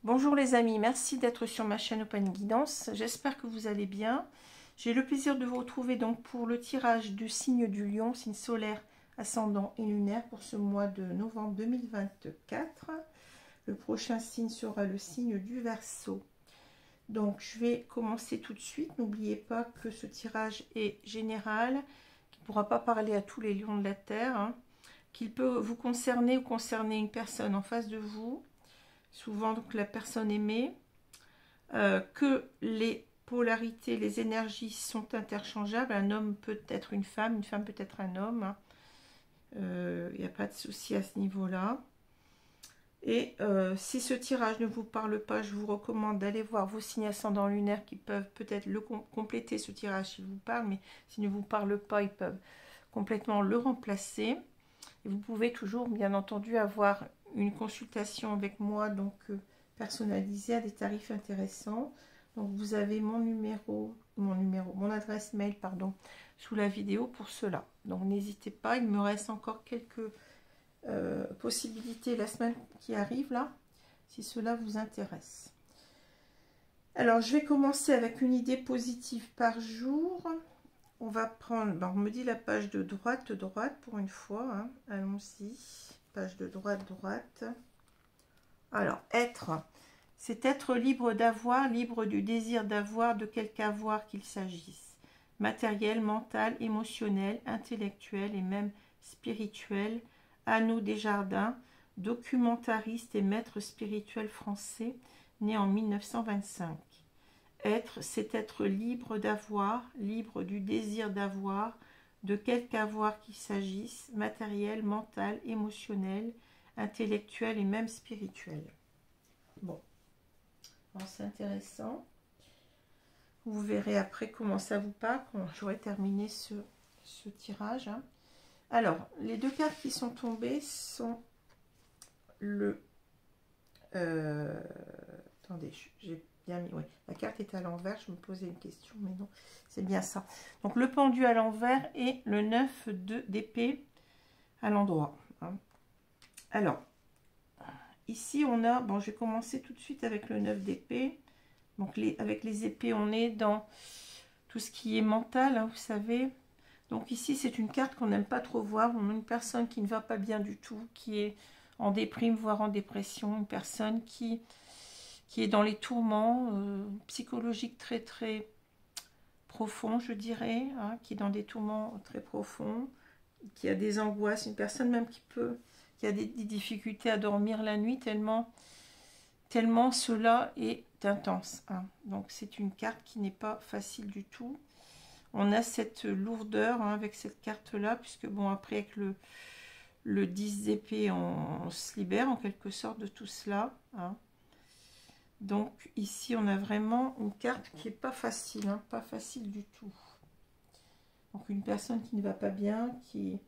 Bonjour les amis, merci d'être sur ma chaîne Open Guidance. J'espère que vous allez bien. J'ai le plaisir de vous retrouver donc pour le tirage du signe du Lion, signe solaire, ascendant et lunaire pour ce mois de novembre 2024. Le prochain signe sera le signe du Verseau. Donc je vais commencer tout de suite. N'oubliez pas que ce tirage est général, qu'il ne pourra pas parler à tous les lions de la Terre, hein, qu'il peut vous concerner ou concerner une personne en face de vous. Souvent donc la personne aimée, que les polarités, les énergies sont interchangeables. Un homme peut être une femme peut être un homme. Il n'y a pas de souci à ce niveau-là. Et si ce tirage ne vous parle pas, je vous recommande d'aller voir vos signes ascendants lunaires qui peuvent peut-être compléter ce tirage s'il vous parle, mais s'il ne vous parle pas, ils peuvent complètement le remplacer. Et vous pouvez toujours, bien entendu, avoir une consultation avec moi, donc personnalisée à des tarifs intéressants. Donc vous avez mon adresse mail, pardon, sous la vidéo pour cela. Donc n'hésitez pas, il me reste encore quelques possibilités la semaine qui arrive là, si cela vous intéresse. Alors je vais commencer avec une idée positive par jour. On va prendre, on me dit la page de droite pour une fois, hein. Allons-y, page de droite. Alors, être, c'est être libre d'avoir, libre du désir d'avoir, de quelque avoir qu'il s'agisse. Matériel, mental, émotionnel, intellectuel et même spirituel. Anneau Desjardins, documentariste et maître spirituel français, né en 1925. Être, c'est être libre d'avoir, libre du désir d'avoir, de quelque avoir qu'il s'agisse, matériel, mental, émotionnel, intellectuel et même spirituel. Bon, c'est intéressant. Vous verrez après comment ça vous parle, quand j'aurai terminé ce tirage. Hein. Alors, les deux cartes qui sont tombées sont le... attendez, j'ai... Oui, la carte est à l'envers, je me posais une question, mais non, c'est bien ça. Donc le pendu à l'envers et le 9 d'épée à l'endroit. Hein. Alors, ici on a, bon, je vais commencer tout de suite avec le 9 d'épée. Donc avec les épées, on est dans tout ce qui est mental, hein, vous savez. Donc ici, c'est une carte qu'on n'aime pas trop voir. On a une personne qui ne va pas bien du tout, qui est en déprime, voire en dépression. Une personne qui est dans les tourments psychologiques très très profonds, je dirais, hein, qui est dans des tourments très profonds, qui a des angoisses, une personne même qui a des difficultés à dormir la nuit, tellement cela est intense. Hein. Donc c'est une carte qui n'est pas facile du tout. On a cette lourdeur, hein, avec cette carte-là, puisque bon, après avec le 10 d'épée, on se libère en quelque sorte de tout cela. Hein. Donc ici on a vraiment une carte qui est pas facile, hein, pas facile du tout. Donc une personne qui ne va pas bien, qui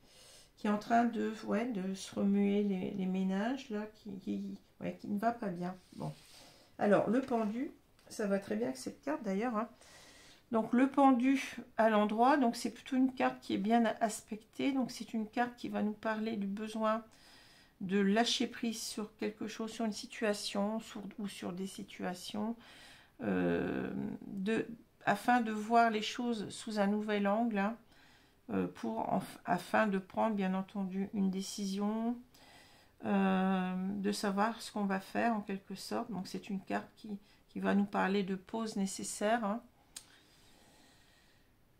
est en train de se remuer les ménages là, qui ne va pas bien. Bon, alors le pendu, ça va très bien avec cette carte d'ailleurs. Hein. Donc le pendu à l'endroit, donc c'est plutôt une carte qui est bien aspectée. Donc c'est une carte qui va nous parler du besoin de lâcher prise sur quelque chose, sur une situation ou sur des situations, afin de voir les choses sous un nouvel angle, hein, afin de prendre bien entendu une décision, de savoir ce qu'on va faire en quelque sorte. Donc c'est une carte qui va nous parler de pause nécessaire. Hein.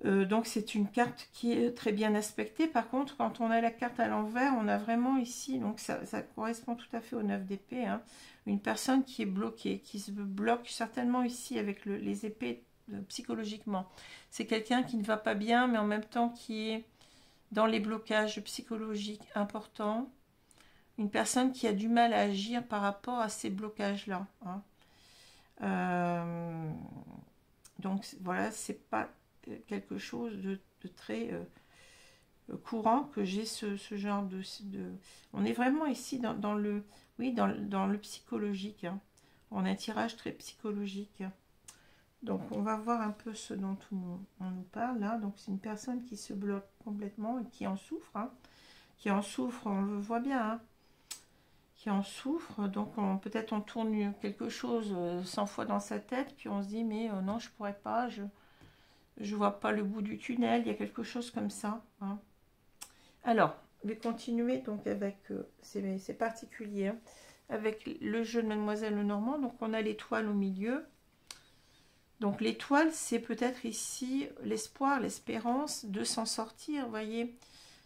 Donc c'est une carte qui est très bien aspectée. Par contre, quand on a la carte à l'envers, on a vraiment ici, donc ça correspond tout à fait au 9 d'épée, hein, une personne qui est bloquée, qui se bloque certainement ici avec les épées psychologiquement. C'est quelqu'un qui ne va pas bien, mais en même temps qui est dans les blocages psychologiques importants. Une personne qui a du mal à agir par rapport à ces blocages-là. Hein. Donc voilà, c'est pas quelque chose de très courant que j'ai ce genre de... On est vraiment ici dans le... Oui, dans le psychologique. Hein. On a un tirage très psychologique. Donc on va voir un peu ce dont on nous parle là. Donc c'est une personne qui se bloque complètement et qui en souffre. Hein. Qui en souffre, on le voit bien. Hein. Qui en souffre. Donc peut-être on tourne quelque chose 100 fois dans sa tête. Puis on se dit mais non, je pourrais pas. Je vois pas le bout du tunnel. Il y a quelque chose comme ça. Hein. Alors, je vais continuer donc avec... c'est particulier. Hein, avec le jeu de Mademoiselle Lenormand. Donc on a l'étoile au milieu. Donc l'étoile, c'est peut-être ici l'espoir, l'espérance de s'en sortir, vous voyez.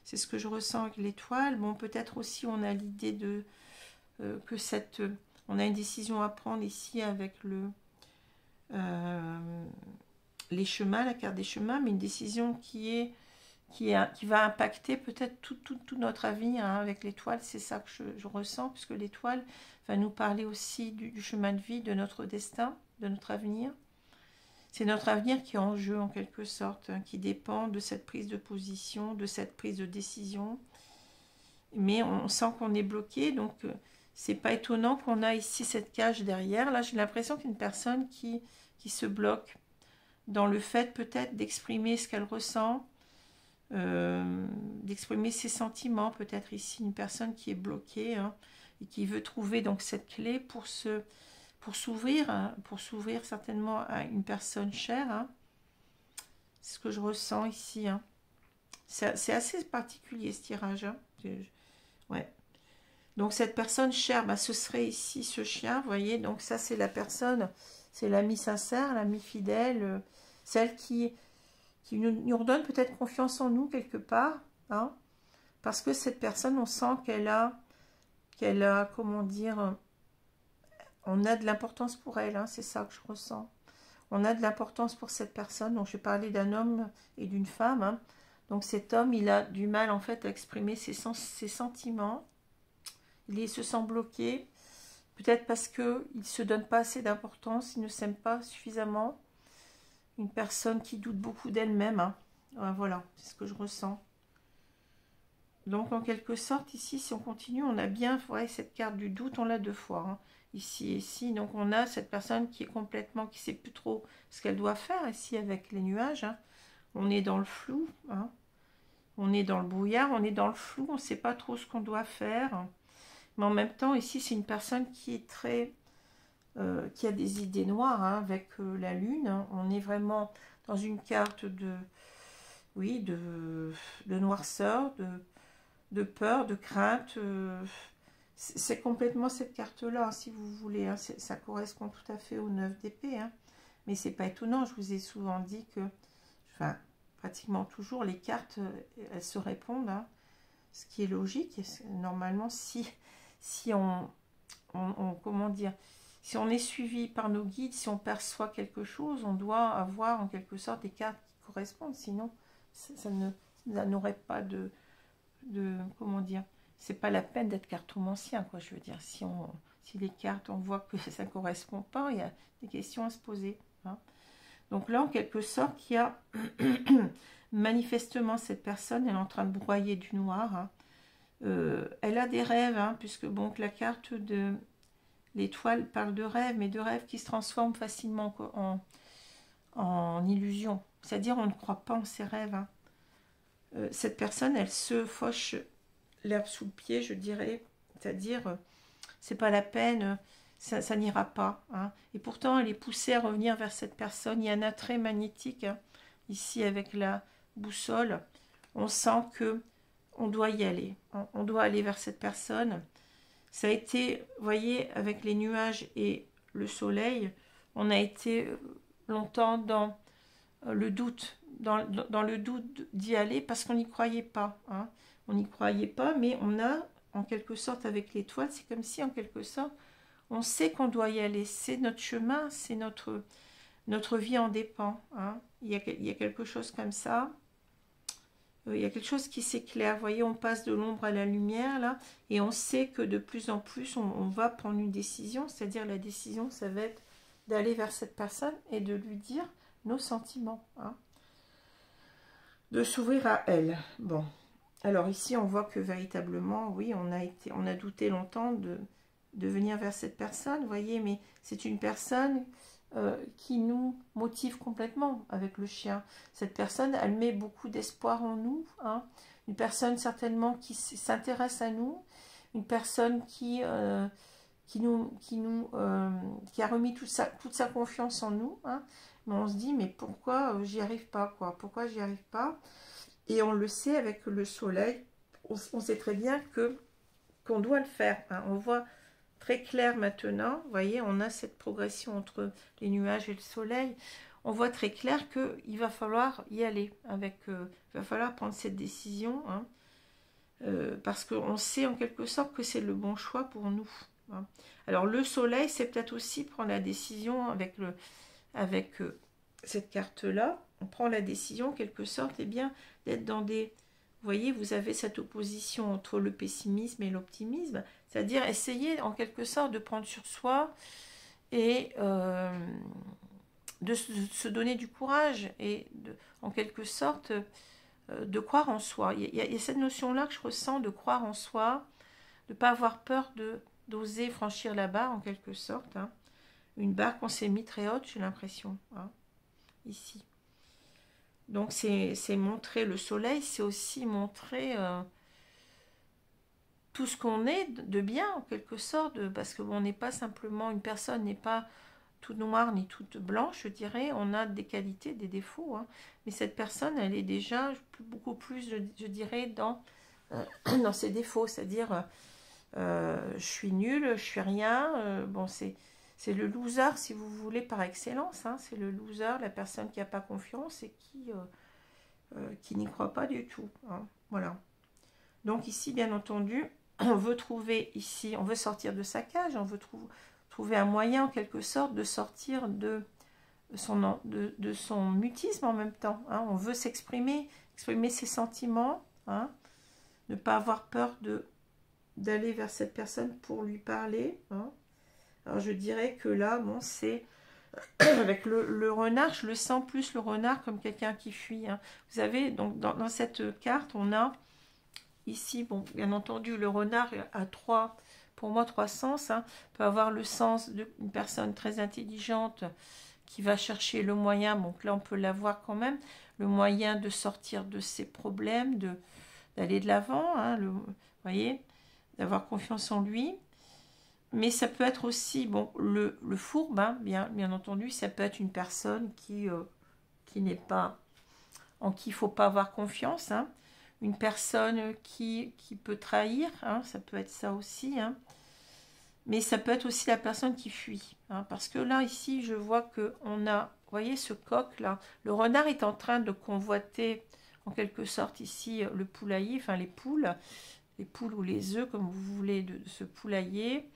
C'est ce que je ressens avec l'étoile. Bon, peut-être aussi on a l'idée de que on a une décision à prendre ici avec les chemins, la carte des chemins, mais une décision qui va impacter peut-être tout notre avis hein, avec l'étoile. C'est ça que je ressens, puisque l'étoile va nous parler aussi du chemin de vie, de notre destin, de notre avenir. C'est notre avenir qui est en jeu en quelque sorte, hein, qui dépend de cette prise de position, de cette prise de décision. Mais on sent qu'on est bloqué, donc c'est pas étonnant qu'on a ici cette cage derrière. Là, j'ai l'impression qu'une personne qui se bloque dans le fait peut-être d'exprimer ce qu'elle ressent, d'exprimer ses sentiments. Peut-être ici une personne qui est bloquée hein, et qui veut trouver donc cette clé pour s'ouvrir, hein, pour s'ouvrir certainement à une personne chère. Hein. C'est ce que je ressens ici. Hein. C'est assez particulier ce tirage. Hein. Ouais. Donc cette personne chère, bah, ce serait ici ce chien, vous voyez. Donc ça c'est la personne, c'est l'ami sincère, l'ami fidèle, celle qui nous redonne peut-être confiance en nous quelque part. Hein. Parce que cette personne, on sent qu'elle a, comment dire... On a de l'importance pour elle, hein, c'est ça que je ressens. On a de l'importance pour cette personne. Donc, je vais parler d'un homme et d'une femme. Hein. Donc, cet homme, il a du mal, en fait, à exprimer ses sentiments. Il se sent bloqué. Peut-être parce qu'il ne se donne pas assez d'importance. Il ne s'aime pas suffisamment. Une personne qui doute beaucoup d'elle-même. Hein. Voilà, c'est ce que je ressens. Donc, en quelque sorte, ici, si on continue, on a bien, ouais, cette carte du doute, on l'a 2 fois. Hein. Ici et ici, donc on a cette personne qui est complètement, qui ne sait plus trop ce qu'elle doit faire ici avec les nuages. Hein. On est dans le flou, hein. On est dans le brouillard, on est dans le flou, on ne sait pas trop ce qu'on doit faire. Mais en même temps, ici, c'est une personne qui est très, qui a des idées noires hein, avec la lune. Hein. On est vraiment dans une carte de, oui, de noirceur, de peur, de crainte. C'est complètement cette carte-là, si vous voulez. Hein. Ça correspond tout à fait au 9 d'épée. Hein. Mais c'est pas étonnant, je vous ai souvent dit que, enfin, pratiquement toujours, les cartes, elles se répondent. Hein. Ce qui est logique. Normalement, si on comment dire, si on est suivi par nos guides, si on perçoit quelque chose, on doit avoir en quelque sorte des cartes qui correspondent. Sinon, ça n'aurait pas de comment dire, c'est pas la peine d'être cartomancien, quoi. Je veux dire, si les cartes, on voit que ça ne correspond pas, il y a des questions à se poser. Hein. Donc là, en quelque sorte, il y a manifestement cette personne, elle est en train de broyer du noir. Hein. Elle a des rêves, hein, puisque bon, la carte de l'étoile parle de rêves, mais de rêves qui se transforment facilement en illusion. C'est-à-dire, on ne croit pas en ses rêves. Hein. Cette personne, elle se fauche l'herbe sous le pied, je dirais. C'est-à-dire, c'est pas la peine, ça n'ira pas. Hein. Et pourtant, elle est poussée à revenir vers cette personne. Il y a un attrait magnétique, hein, ici, avec la boussole. On sent que on doit y aller. Hein. On doit aller vers cette personne. Ça a été, vous voyez, avec les nuages et le soleil, on a été longtemps dans le doute, dans le doute d'y aller parce qu'on n'y croyait pas. Hein. On n'y croyait pas, mais on a, en quelque sorte, avec l'étoile, c'est comme si, en quelque sorte, on sait qu'on doit y aller. C'est notre chemin, c'est notre... notre vie en dépend. Hein. Il y a quelque chose comme ça. Il y a quelque chose qui s'éclaire. Vous voyez, on passe de l'ombre à la lumière, là. Et on sait que de plus en plus, on va prendre une décision. C'est-à-dire, la décision, ça va être d'aller vers cette personne et de lui dire nos sentiments. Hein. De s'ouvrir à elle. Bon. Alors ici, on voit que véritablement, oui, on a douté longtemps de venir vers cette personne. Vous voyez, mais c'est une personne qui nous motive complètement avec le chien. Cette personne, elle met beaucoup d'espoir en nous. Hein. Une personne certainement qui s'intéresse à nous. Une personne qui a remis toute sa confiance en nous. Hein. Mais on se dit, mais pourquoi j'y arrive pas, quoi? Pourquoi j'y arrive pas? Et on le sait avec le soleil. On sait très bien qu'on doit le faire. Hein. On voit très clair maintenant, vous voyez, on a cette progression entre les nuages et le soleil. On voit très clair qu'il va falloir y aller, il va falloir prendre cette décision, hein, parce qu'on sait en quelque sorte que c'est le bon choix pour nous. Hein. Alors le soleil, c'est peut-être aussi prendre la décision avec cette carte-là. On prend la décision, en quelque sorte, eh bien, d'être dans des... Vous voyez, vous avez cette opposition entre le pessimisme et l'optimisme, c'est-à-dire essayer en quelque sorte de prendre sur soi et de se donner du courage et en quelque sorte de croire en soi. Il y a cette notion-là que je ressens de croire en soi, de ne pas avoir peur d'oser franchir la barre en quelque sorte. Hein. Une barre qu'on s'est mis très haute, j'ai l'impression, hein, ici. Donc c'est montrer le soleil, c'est aussi montrer tout ce qu'on est de bien en quelque sorte, parce que bon, on n'est pas simplement, une personne n'est pas toute noire ni toute blanche, je dirais, on a des qualités, des défauts, hein. Mais cette personne, elle est déjà beaucoup plus, je dirais, dans ses défauts, c'est-à-dire je suis nulle, je suis rien, bon c'est le loser, si vous voulez, par excellence. Hein. C'est le loser, la personne qui n'a pas confiance et qui n'y croit pas du tout. Hein. Voilà. Donc ici, bien entendu, on veut trouver ici, on veut sortir de sa cage, on veut trouver un moyen, en quelque sorte, de sortir de son mutisme en même temps. Hein. On veut exprimer ses sentiments, hein. Ne pas avoir peur d'aller vers cette personne pour lui parler. Hein. Alors je dirais que là, bon, c'est avec le renard, je le sens plus le renard comme quelqu'un qui fuit. Hein. Vous avez, donc dans cette carte, on a ici, bon, bien entendu, le renard a pour moi, trois sens. Hein. Peut avoir le sens d'une personne très intelligente qui va chercher le moyen, donc là on peut l'avoir quand même, le moyen de sortir de ses problèmes, d'aller de l'avant, hein, vous voyez, d'avoir confiance en lui. Mais ça peut être aussi, bon, le fourbe, hein, bien entendu, ça peut être une personne qui n'est pas, en qui il ne faut pas avoir confiance, hein, une personne qui peut trahir, hein, ça peut être ça aussi, hein, mais ça peut être aussi la personne qui fuit, hein, parce que là, ici, je vois qu'on a, vous voyez ce coq là, le renard est en train de convoiter, en quelque sorte, ici, le poulailler, enfin les poules ou les œufs, comme vous voulez, de ce poulailler.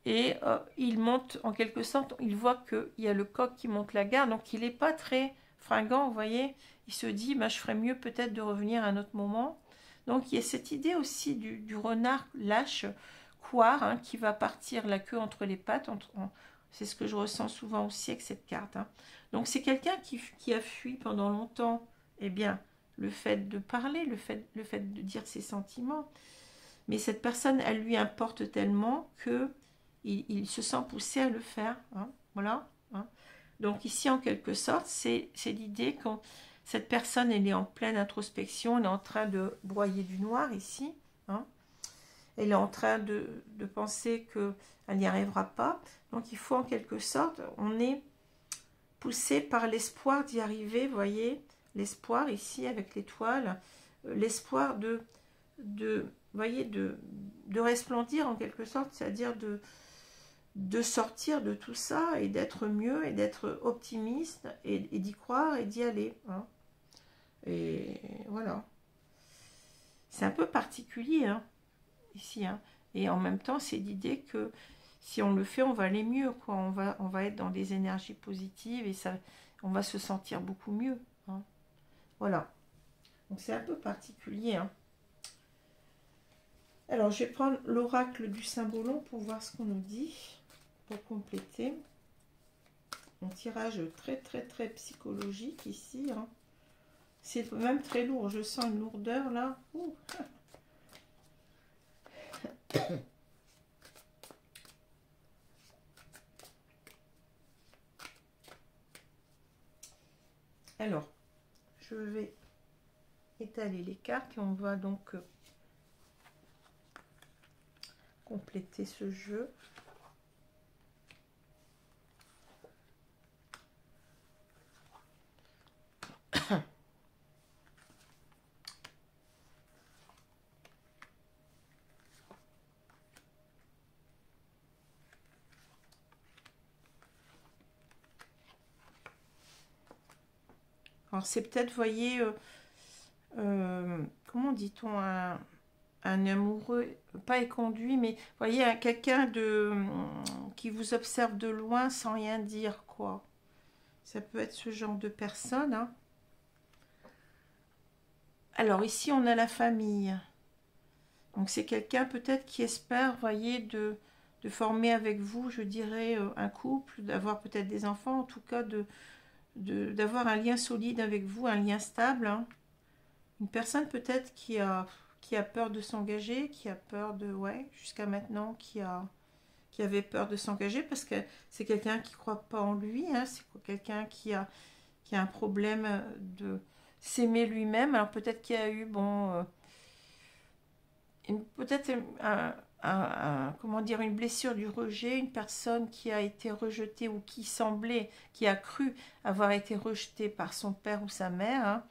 Et il monte, en quelque sorte, il voit qu'il y a le coq qui monte la garde, donc il n'est pas très fringant, vous voyez. Il se dit, bah, je ferais mieux peut-être de revenir à un autre moment. Donc il y a cette idée aussi du renard lâche, couard, hein, qui va partir la queue entre les pattes. C'est ce que je ressens souvent aussi avec cette carte. Hein. Donc c'est quelqu'un qui a fui pendant longtemps, eh bien, le fait de parler, le fait de dire ses sentiments. Mais cette personne, elle lui importe tellement que il se sent poussé à le faire. Hein, voilà. Hein. Donc ici, en quelque sorte, c'est l'idée que cette personne, elle est en pleine introspection, elle est en train de broyer du noir ici. Hein. Elle est en train de penser qu'elle n'y arrivera pas. Donc il faut en quelque sorte, on est poussé par l'espoir d'y arriver, vous voyez, l'espoir ici avec l'étoile, l'espoir vous voyez, de resplendir en quelque sorte, c'est-à-dire de sortir de tout ça et d'être mieux et d'être optimiste et d'y croire et d'y aller. Hein. Et voilà. C'est un peu particulier, hein, ici. Hein. Et en même temps, c'est l'idée que si on le fait, on va aller mieux, quoi. On va être dans des énergies positives et ça, on va se sentir beaucoup mieux. Hein. Voilà. Donc c'est un peu particulier. Hein. Alors je vais prendre l'oracle du Symbolon pour voir ce qu'on nous dit, pour compléter. Un tirage très très psychologique ici. Hein. C'est même très lourd. Je sens une lourdeur là. Ouh. Alors, je vais étaler les cartes et on va donc compléter ce jeu. Alors c'est peut-être, vous voyez, comment dit-on, un amoureux, pas éconduit, mais vous voyez, quelqu'un qui vous observe de loin sans rien dire, quoi. Ça peut être ce genre de personne. Hein. Alors ici, on a la famille. Donc c'est quelqu'un peut-être qui espère, vous voyez, de former avec vous, je dirais, un couple, d'avoir peut-être des enfants, en tout cas d'avoir un lien solide avec vous, un lien stable. Hein. Une personne peut-être qui a peur de s'engager, qui a peur de, ouais, jusqu'à maintenant, qui avait peur de s'engager parce que c'est quelqu'un qui ne croit pas en lui, hein, c'est quelqu'un qui a un problème de s'aimer lui-même. Alors peut-être qu'il y a eu, bon, peut-être comment dire, une blessure du rejet, une personne qui a été rejetée ou qui semblait, qui a cru avoir été rejetée par son père ou sa mère, hein,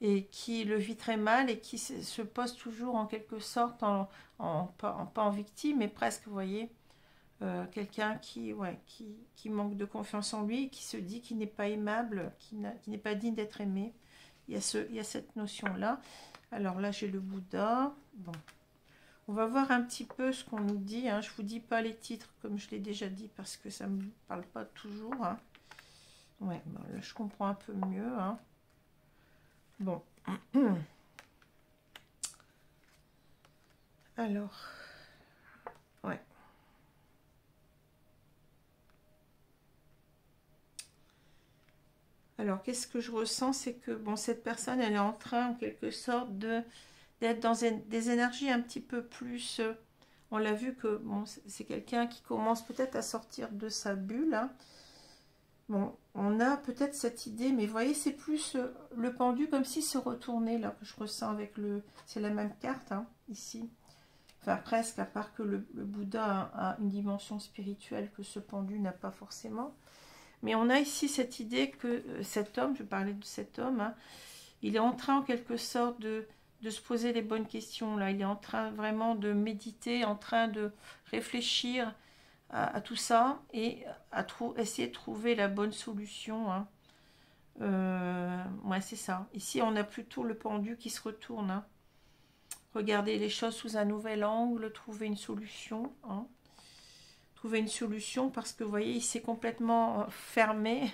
et qui le vit très mal et qui se pose toujours en quelque sorte, pas en victime, mais presque, vous voyez, quelqu'un qui manque de confiance en lui, et qui se dit qu'il n'est pas aimable, qui n'est pas digne d'être aimé. Il y a cette notion-là. Alors là, j'ai le Bouddha. Bon. On va voir un petit peu ce qu'on nous dit. Hein. Je ne vous dis pas les titres, comme je l'ai déjà dit, parce que ça ne me parle pas toujours. Hein. Ouais, bon, là, je comprends un peu mieux. Hein. Bon. Alors. Ouais. Alors, qu'est-ce que je ressens? C'est que, bon, cette personne, elle est en train, en quelque sorte, d'être dans des énergies un petit peu plus... on l'a vu que, bon, c'est quelqu'un qui commence peut-être à sortir de sa bulle. Hein. Bon, on a peut-être cette idée, mais vous voyez, c'est plus le pendu comme s'il se retournait, là, que je ressens avec le... C'est la même carte, hein, ici. Enfin, presque, à part que le Bouddha a une dimension spirituelle que ce pendu n'a pas forcément. Mais on a ici cette idée que cet homme, je parlais de cet homme, hein, il est en train en quelque sorte de se poser les bonnes questions. Là. Il est en train vraiment de méditer, en train de réfléchir à tout ça et à essayer de trouver la bonne solution. Hein. Ouais, c'est ça. Ici, on a plutôt le pendu qui se retourne. Hein. Regarder les choses sous un nouvel angle, trouver une solution. Hein. Trouver une solution parce que, vous voyez, il s'est complètement fermé.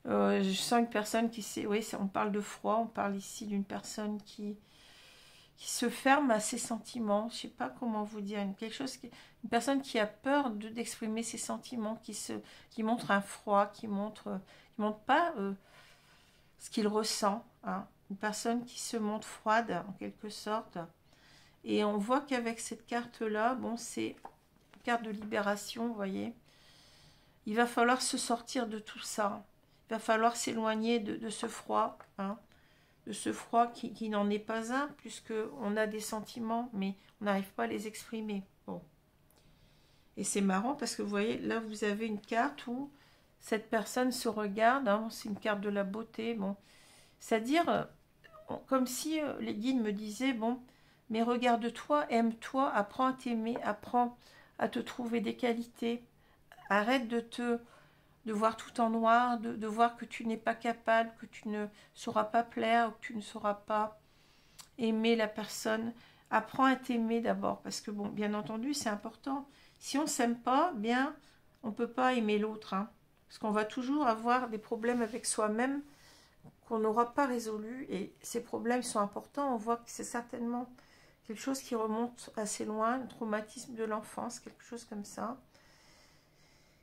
Je sens une personne qui s'est... Oui, on parle de froid, on parle ici d'une personne qui se ferme à ses sentiments. Je ne sais pas comment vous dire. Une personne qui a peur d'exprimer ses sentiments, qui montre un froid, qui montre pas ce qu'il ressent. Hein. Une personne qui se montre froide, en quelque sorte. Et on voit qu'avec cette carte-là, bon, c'est une carte de libération, vous voyez. Il va falloir se sortir de tout ça. Il va falloir s'éloigner de ce froid, hein, de ce froid qui n'en est pas un, puisqu'on a des sentiments, mais on n'arrive pas à les exprimer. Bon. Et c'est marrant parce que vous voyez, là vous avez une carte où cette personne se regarde, hein, c'est une carte de la beauté, bon. C'est-à-dire, comme si les guides me disaient, bon, mais regarde-toi, aime-toi, apprends à t'aimer, apprends à te trouver des qualités, arrête de voir tout en noir, de voir que tu n'es pas capable, que tu ne sauras pas plaire, que tu ne sauras pas aimer la personne. apprends à t'aimer d'abord, parce que bon, bien entendu, c'est important. Si on s'aime pas, bien, on peut pas aimer l'autre, hein, parce qu'on va toujours avoir des problèmes avec soi-même qu'on n'aura pas résolus, et ces problèmes sont importants. On voit que c'est certainement quelque chose qui remonte assez loin, un traumatisme de l'enfance, quelque chose comme ça.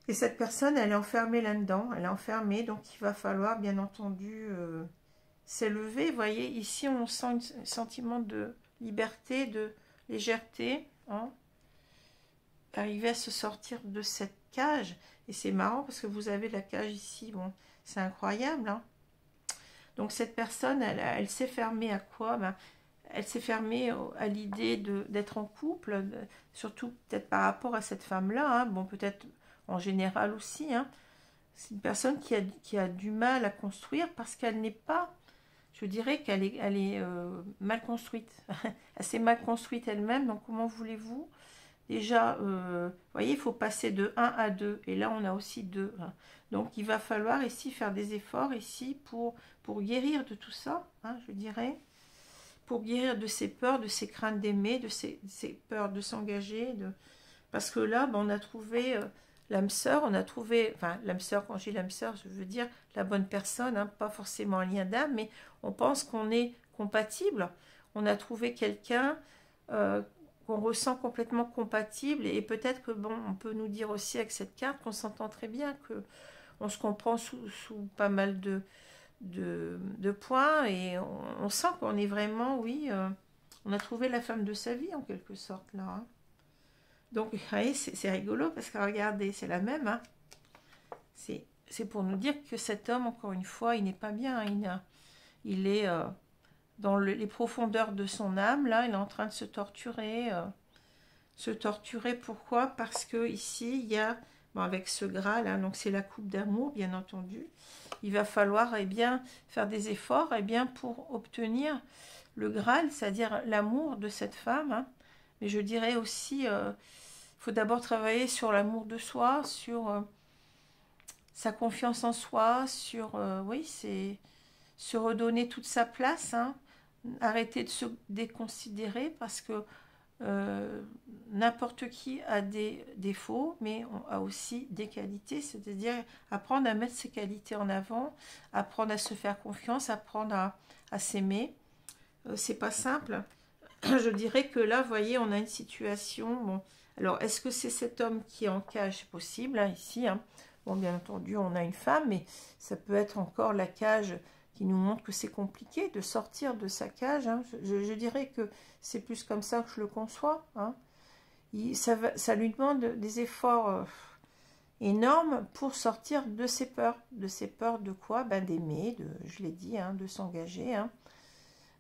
Et cette personne, elle est enfermée là-dedans, elle est enfermée, donc il va falloir, bien entendu, s'élever. Vous voyez, ici, on sent un sentiment de liberté, de légèreté, hein, arriver à se sortir de cette cage. Et c'est marrant parce que vous avez la cage ici, bon, c'est incroyable, hein. Donc cette personne, elle s'est fermée à quoi? Ben, elle s'est fermée à l'idée d'être en couple, surtout peut-être par rapport à cette femme-là, hein. Bon, peut-être en général aussi, hein. C'est une personne qui a du mal à construire parce qu'elle n'est pas, je dirais qu'elle est mal construite. Elle s'est mal construite elle-même, donc comment voulez-vous? Déjà, vous voyez, il faut passer de 1 à 2, et là on a aussi 2. Hein. Donc il va falloir ici faire des efforts ici pour guérir de tout ça, hein, je dirais. Pour guérir de ses peurs, de ses craintes d'aimer, de ses peurs de s'engager. Parce que là, ben, on a trouvé l'âme sœur, on a trouvé, enfin l'âme sœur, quand je dis l'âme sœur, je veux dire la bonne personne, hein, pas forcément un lien d'âme, mais on pense qu'on est compatible. On a trouvé quelqu'un qu'on ressent complètement compatible, et peut-être que bon, on peut nous dire aussi avec cette carte qu'on s'entend très bien, que on se comprend sous pas mal de points, et on sent qu'on est vraiment, oui, on a trouvé la femme de sa vie en quelque sorte là, hein. Donc vous voyez, c'est rigolo parce que regardez, c'est la même, hein. C'est pour nous dire que cet homme, encore une fois, il n'est pas bien, hein. Il est dans les profondeurs de son âme, là, il est en train de se torturer. Pourquoi? Parce que ici, il y a, bon, avec ce Graal, hein, donc c'est la coupe d'amour, bien entendu. Il va falloir, eh bien, faire des efforts, eh bien, pour obtenir le Graal, c'est-à-dire l'amour de cette femme, hein. Mais je dirais aussi, faut d'abord travailler sur l'amour de soi, sur sa confiance en soi, sur, oui, c'est se redonner toute sa place, hein. Arrêter de se déconsidérer, parce que n'importe qui a des défauts, mais on a aussi des qualités, c'est-à-dire apprendre à mettre ses qualités en avant, apprendre à se faire confiance, apprendre à s'aimer. C'est pas simple. Je dirais que là, vous voyez, on a une situation. Bon, alors, est-ce que c'est cet homme qui est en cage? C'est possible, hein, ici, hein. Bon, bien entendu, on a une femme, mais ça peut être encore la cage qui nous montre que c'est compliqué de sortir de sa cage, hein. Je dirais que c'est plus comme ça que je le conçois, hein. Ça lui demande des efforts énormes pour sortir de ses peurs. De ses peurs de quoi? Ben, d'aimer, je l'ai dit, hein, de s'engager, hein.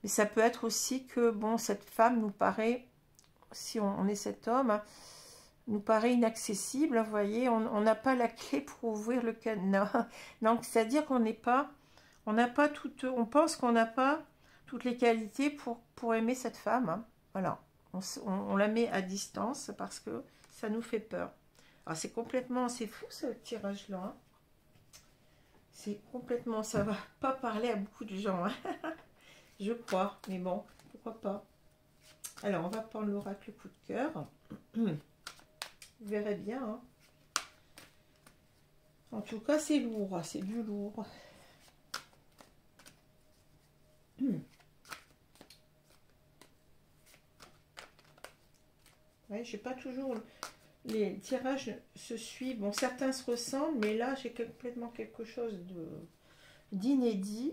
Mais ça peut être aussi que, bon, cette femme nous paraît, si on est cet homme, hein, nous paraît inaccessible, vous voyez, on n'a pas la clé pour ouvrir le cadenas. Donc, c'est-à-dire qu'on n'est pas, on n'a pas toutes, on pense qu'on n'a pas toutes les qualités pour aimer cette femme, hein. Voilà, on la met à distance parce que ça nous fait peur. Alors, c'est complètement, c'est fou ce tirage-là, hein. C'est complètement, ça va pas parler à beaucoup de gens, hein. Je crois, mais bon, pourquoi pas. Alors, on va prendre l'oracle coup de cœur. Vous verrez bien, hein. En tout cas, c'est lourd, c'est du lourd. Ouais, j'ai pas toujours... Les tirages se suivent. Bon, certains se ressemblent, mais là, j'ai complètement quelque chose d'inédit.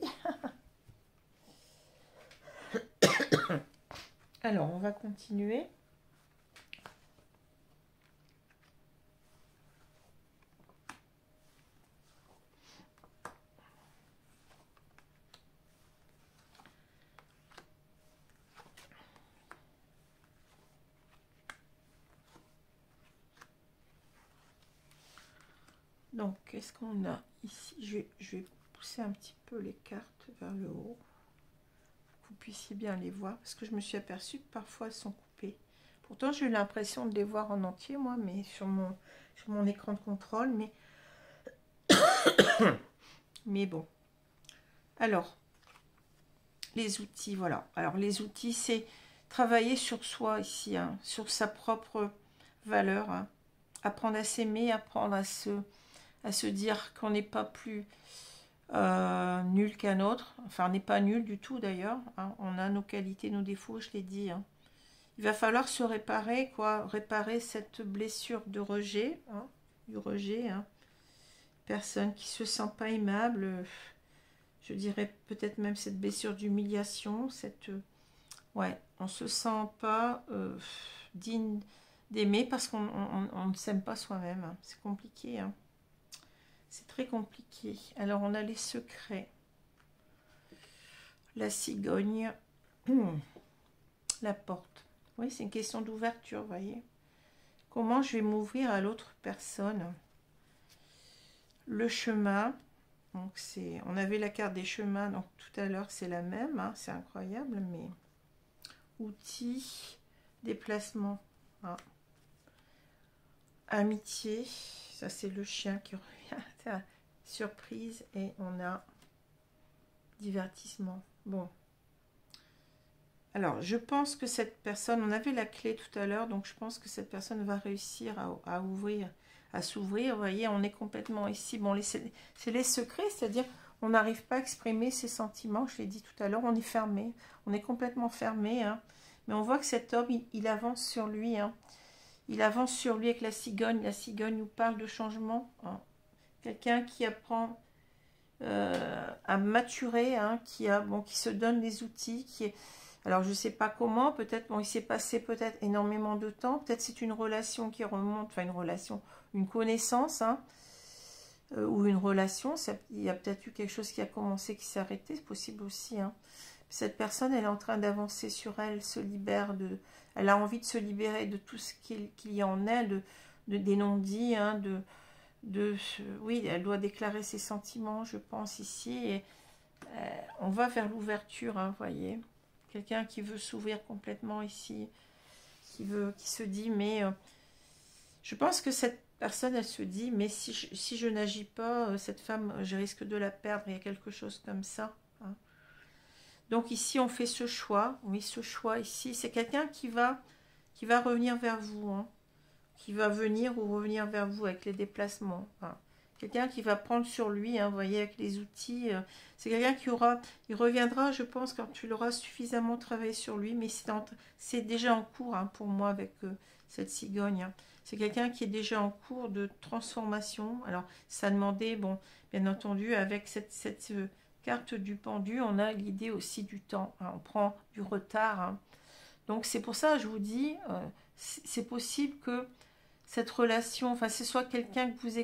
Alors, on va continuer. Donc, qu'est-ce qu'on a ici? Je vais pousser un petit peu les cartes vers le haut, pour que vous puissiez bien les voir, parce que je me suis aperçue que parfois elles sont coupées. Pourtant, j'ai eu l'impression de les voir en entier, moi, mais sur mon écran de contrôle, mais bon. Alors, les outils, voilà. Alors, les outils, travailler sur soi ici, hein, sur sa propre valeur, hein. Apprendre à s'aimer, apprendre à se dire qu'on n'est pas plus nul qu'un autre. Enfin, on n'est pas nul du tout d'ailleurs, hein. On a nos qualités, nos défauts, je l'ai dit, hein. Il va falloir se réparer, quoi, réparer cette blessure de rejet, hein, du rejet, hein. Personne qui se sent pas aimable, je dirais peut-être même cette blessure d'humiliation, cette... ouais, on se sent pas digne d'aimer parce qu'on ne s'aime pas soi-même, hein. C'est compliqué, hein. C'est très compliqué. Alors, on a les secrets. La cigogne. La porte. Oui, c'est une question d'ouverture, vous voyez. Comment je vais m'ouvrir à l'autre personne? Le chemin. Donc, c'est... On avait la carte des chemins, donc tout à l'heure, c'est la même, hein, c'est incroyable, mais... Outils, déplacement. Ah. Amitié. Ça, c'est le chien qui revient. Surprise. Et on a divertissement. Bon. Alors, je pense que cette personne, on avait la clé tout à l'heure, donc je pense que cette personne va réussir à ouvrir, à s'ouvrir. Vous voyez, on est complètement ici. Bon, c'est les secrets, c'est-à-dire on n'arrive pas à exprimer ses sentiments. Je l'ai dit tout à l'heure, on est fermé. On est complètement fermé, hein. Mais on voit que cet homme, il avance sur lui, hein. Il avance sur lui avec la cigogne. La cigogne nous parle de changement, hein. Quelqu'un qui apprend à maturer, hein, qui se donne des outils, qui est... Alors, je ne sais pas comment, peut-être, bon, il s'est passé peut-être énormément de temps, peut-être c'est une relation qui remonte, enfin une relation, une connaissance, hein, ou une relation, il y a peut-être eu quelque chose qui a commencé, qui s'est arrêté, c'est possible aussi, hein. Cette personne, elle est en train d'avancer sur elle, se libère de... Elle a envie de se libérer de tout ce qu'il y a en elle, des non-dits, hein, oui, elle doit déclarer ses sentiments, je pense, ici, et on va vers l'ouverture, hein, vous voyez. Quelqu'un qui veut s'ouvrir complètement ici, qui se dit, mais je pense que cette personne, elle se dit, mais si je n'agis pas, cette femme, je risque de la perdre, il y a quelque chose comme ça, hein. Donc ici, on fait ce choix, oui, ce choix ici, c'est quelqu'un qui va revenir vers vous, hein, qui va venir ou revenir vers vous avec les déplacements, hein. Quelqu'un qui va prendre sur lui, hein, vous voyez, avec les outils. C'est quelqu'un il reviendra, je pense, quand tu l'auras suffisamment travaillé sur lui, mais c'est déjà en cours, hein, pour moi, avec cette cigogne, hein. C'est quelqu'un qui est déjà en cours de transformation. Alors, ça demandait, bon, bien entendu, avec cette carte du pendu, on a l'idée aussi du temps, hein, on prend du retard, hein. Donc, c'est pour ça, je vous dis, c'est possible que cette relation, enfin, c'est soit quelqu'un que vous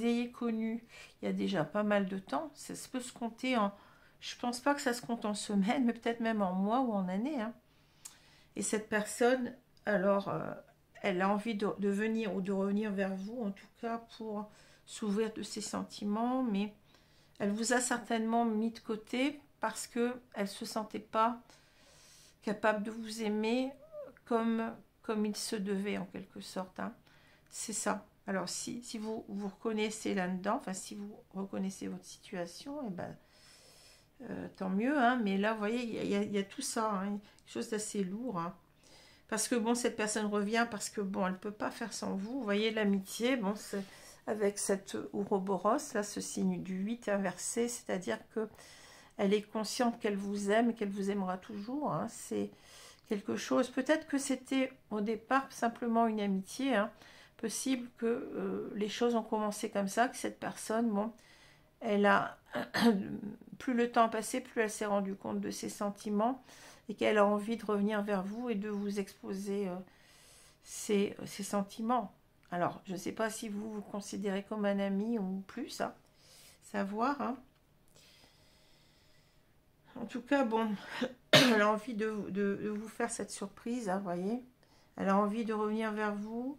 ayez connu il y a déjà pas mal de temps, ça peut se compter en... Je pense pas que ça se compte en semaines, mais peut-être même en mois ou en années, hein. Et cette personne, alors, elle a envie de venir ou de revenir vers vous, en tout cas pour s'ouvrir de ses sentiments, mais elle vous a certainement mis de côté parce qu'elle ne se sentait pas capable de vous aimer comme il se devait, en quelque sorte, hein. C'est ça. Alors, si vous vous reconnaissez là-dedans, enfin, si vous reconnaissez votre situation, eh ben, tant mieux, hein. Mais là, vous voyez, il y a tout ça, hein, quelque chose d'assez lourd, hein. Parce que, bon, cette personne revient parce que, bon, elle ne peut pas faire sans vous. Vous voyez, l'amitié, bon, c'est avec cette Ouroboros, là, ce signe du 8 inversé, c'est-à-dire que elle est consciente qu'elle vous aime et qu'elle vous aimera toujours, hein. C'est quelque chose, peut-être que c'était au départ simplement une amitié, hein. Possible que les choses ont commencé comme ça, que cette personne, bon, elle a, plus le temps a passé, plus elle s'est rendue compte de ses sentiments et qu'elle a envie de revenir vers vous et de vous exposer ses sentiments. Alors, je ne sais pas si vous vous considérez comme un ami ou plus, hein, savoir, hein. En tout cas, bon, elle a envie de vous faire cette surprise, hein, voyez. Elle a envie de revenir vers vous.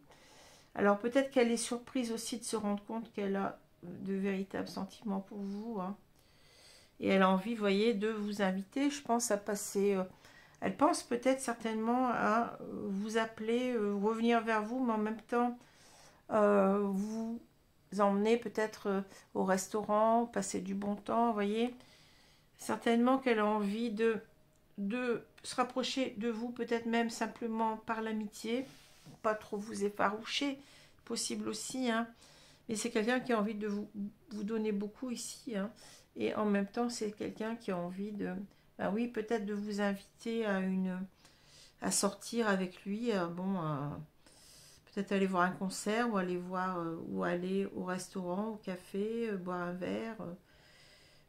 Alors, peut-être qu'elle est surprise aussi de se rendre compte qu'elle a de véritables sentiments pour vous, hein. Et elle a envie, vous voyez, de vous inviter, je pense, à passer... elle pense peut-être certainement à vous appeler, revenir vers vous, mais en même temps, vous emmener peut-être au restaurant, passer du bon temps, vous voyez. Certainement qu'elle a envie de se rapprocher de vous, peut-être même simplement par l'amitié, pas trop vous effaroucher, possible aussi, hein. Mais c'est quelqu'un qui a envie de vous donner beaucoup ici, hein. Et en même temps, c'est quelqu'un qui a envie de, ben oui, peut-être de vous inviter à sortir avec lui, peut-être aller voir un concert ou ou aller au restaurant, au café, boire un verre.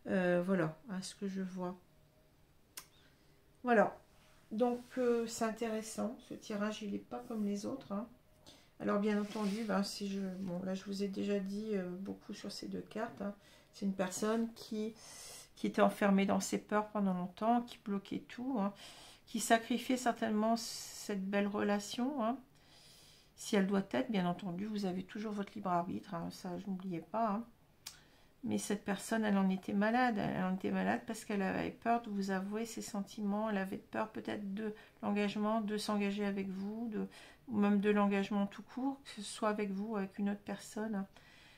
Voilà, hein, ce que je vois. Voilà. Donc, c'est intéressant. Ce tirage, il n'est pas comme les autres, hein. Alors, bien entendu, ben, bon, là, je vous ai déjà dit beaucoup sur ces deux cartes, hein. C'est une personne qui était enfermée dans ses peurs pendant longtemps, qui bloquait tout, hein, qui sacrifiait certainement cette belle relation, hein. Si elle doit être, bien entendu, vous avez toujours votre libre arbitre, hein, ça, n'oubliez pas, hein. Mais cette personne, elle en était malade. Elle en était malade parce qu'elle avait peur de vous avouer ses sentiments. Elle avait peur peut-être de l'engagement, de s'engager avec vous, ou même de l'engagement tout court, que ce soit avec vous ou avec une autre personne.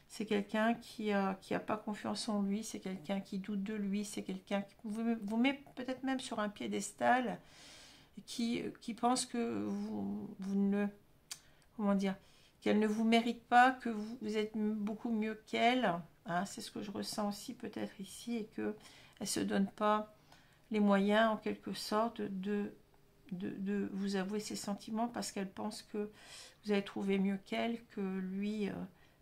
C'est quelqu'un qui a pas confiance en lui. C'est quelqu'un qui doute de lui. C'est quelqu'un qui vous met peut-être même sur un piédestal, qui pense que vous ne... Comment dire, qu'elle ne vous mérite pas, que vous êtes beaucoup mieux qu'elle, hein, c'est ce que je ressens aussi peut-être ici, et qu'elle ne se donne pas les moyens en quelque sorte de vous avouer ses sentiments parce qu'elle pense que vous avez trouvé mieux qu'elle, que lui,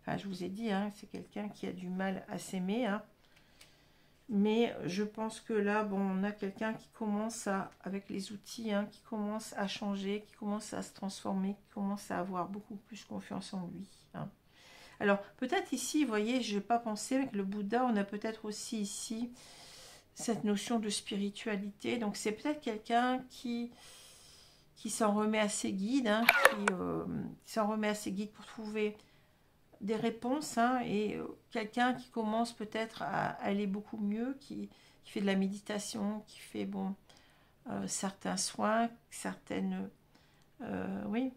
enfin je vous ai dit, hein, c'est quelqu'un qui a du mal à s'aimer, hein. Mais je pense que là, bon, on a quelqu'un qui commence avec les outils, hein, qui commence à changer, qui commence à se transformer, qui commence à avoir beaucoup plus confiance en lui, hein. Alors, peut-être ici, vous voyez, je n'ai pas pensé, avec le Bouddha, on a peut-être aussi ici cette notion de spiritualité. Donc, c'est peut-être quelqu'un qui s'en remet à ses guides, hein, qui s'en remet à ses guides pour trouver des réponses, hein, et quelqu'un qui commence peut-être à aller beaucoup mieux, qui fait de la méditation, qui fait certains soins, certaines oui,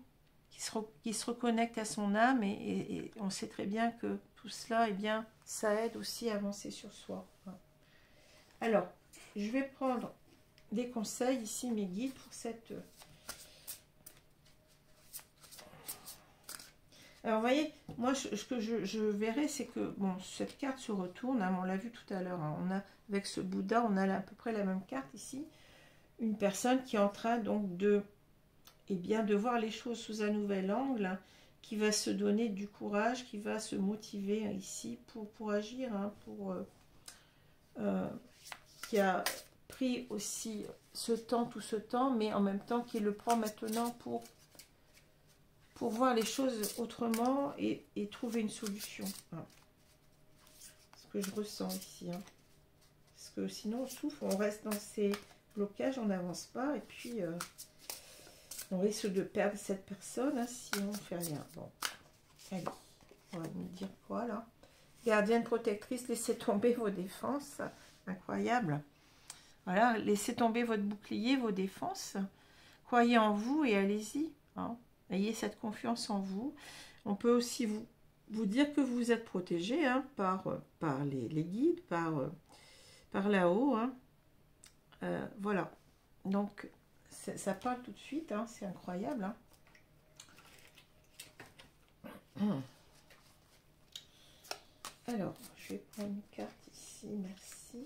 qui se reconnecte à son âme, et on sait très bien que tout cela, eh bien, ça aide aussi à avancer sur soi. Alors, je vais prendre des conseils ici, mes guides, pour cette... Alors, vous voyez, moi, ce que je verrais, c'est que, bon, cette carte se retourne, hein, on l'a vu tout à l'heure, hein, on a, avec ce Bouddha, on a à peu près la même carte ici, une personne qui est en train, donc, de voir les choses sous un nouvel angle, hein, qui va se donner du courage, qui va se motiver, hein, ici, pour agir, hein, qui a pris aussi tout ce temps, mais en même temps, qui le prend maintenant pour voir les choses autrement et trouver une solution, hein. Ce que je ressens ici, hein. Parce que sinon on souffre, on reste dans ces blocages, on n'avance pas, et puis on risque de perdre cette personne, hein, si on ne fait rien. Bon, allez, on va nous dire quoi là? Gardienne protectrice, laissez tomber vos défenses. Incroyable. Voilà, laissez tomber votre bouclier, vos défenses. Croyez en vous et allez-y, hein. Ayez cette confiance en vous. On peut aussi vous dire que vous êtes protégé, hein, par les guides, par là-haut, hein. Voilà. Donc, ça parle tout de suite, hein, c'est incroyable, hein. Alors, je vais prendre une carte ici, merci.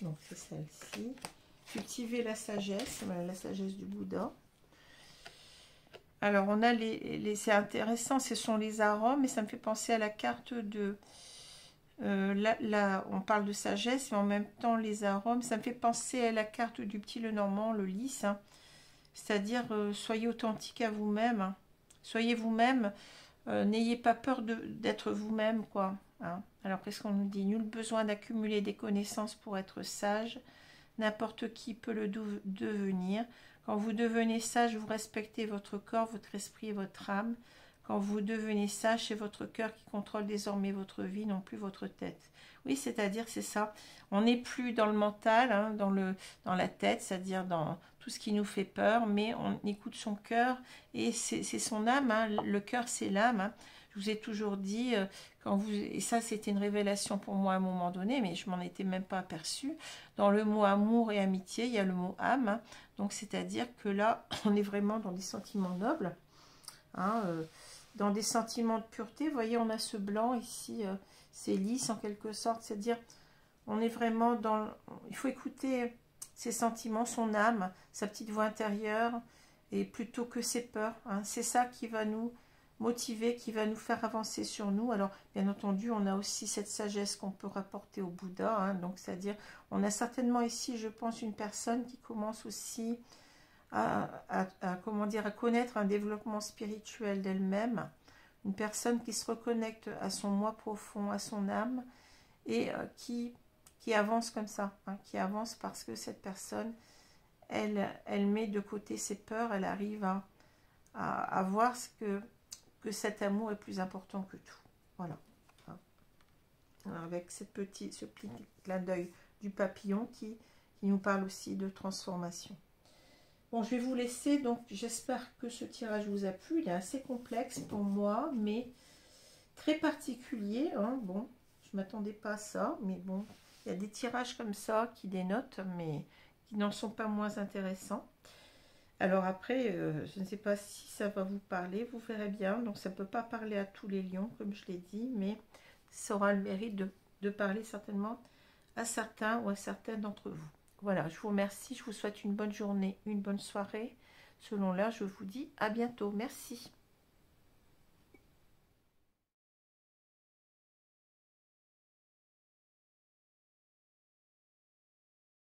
Donc, c'est celle-ci. Cultiver la sagesse du Bouddha. Alors, on a c'est intéressant, ce sont les arômes, et ça me fait penser à la carte de... là, on parle de sagesse, mais en même temps, les arômes, ça me fait penser à la carte du petit Lenormand, le lys, hein. C'est-à-dire, soyez authentique à vous-même, hein. Soyez vous-même, n'ayez pas peur d'être vous-même, quoi, hein. Alors, qu'est-ce qu'on nous dit? Nul besoin d'accumuler des connaissances pour être sage. N'importe qui peut le devenir. Quand vous devenez sage, vous respectez votre corps, votre esprit et votre âme. Quand vous devenez sage, c'est votre cœur qui contrôle désormais votre vie, non plus votre tête. Oui, c'est-à-dire, c'est ça. On n'est plus dans le mental, hein, dans la tête, c'est-à-dire dans tout ce qui nous fait peur, mais on écoute son cœur, et c'est son âme, hein. Le cœur, c'est l'âme, hein. Je vous ai toujours dit, et ça c'était une révélation pour moi à un moment donné, mais je m'en étais même pas aperçue. Dans le mot amour et amitié, il y a le mot âme. Hein, donc c'est-à-dire que là, on est vraiment dans des sentiments nobles. Hein, dans des sentiments de pureté. Vous voyez, on a ce blanc ici, c'est lisse en quelque sorte. C'est-à-dire, on est vraiment dans... Il faut écouter ses sentiments, son âme, sa petite voix intérieure, et plutôt que ses peurs. Hein. C'est ça qui va nous motiver, qui va nous faire avancer sur nous. Alors, bien entendu, on a aussi cette sagesse qu'on peut rapporter au Bouddha. Hein. Donc, c'est-à-dire, on a certainement ici, je pense, une personne qui commence aussi comment dire, à connaître un développement spirituel d'elle-même. Une personne qui se reconnecte à son moi profond, à son âme, et qui avance comme ça, hein, qui avance parce que cette personne, elle met de côté ses peurs, elle arrive à voir que cet amour est plus important que tout. Voilà. Hein. Alors, avec ce petit clin d'œil du papillon qui nous parle aussi de transformation. Bon, je vais vous laisser, donc j'espère que ce tirage vous a plu. Il est assez complexe pour moi, mais très particulier. Hein. Bon, je ne m'attendais pas à ça, mais bon, il y a des tirages comme ça qui dénotent, mais qui n'en sont pas moins intéressants. Alors après, je ne sais pas si ça va vous parler, vous verrez bien. Donc ça ne peut pas parler à tous les lions, comme je l'ai dit, mais ça aura le mérite de parler certainement à certains ou à certaines d'entre vous. Voilà, je vous remercie, je vous souhaite une bonne journée, une bonne soirée. Selon l'heure, je vous dis à bientôt. Merci.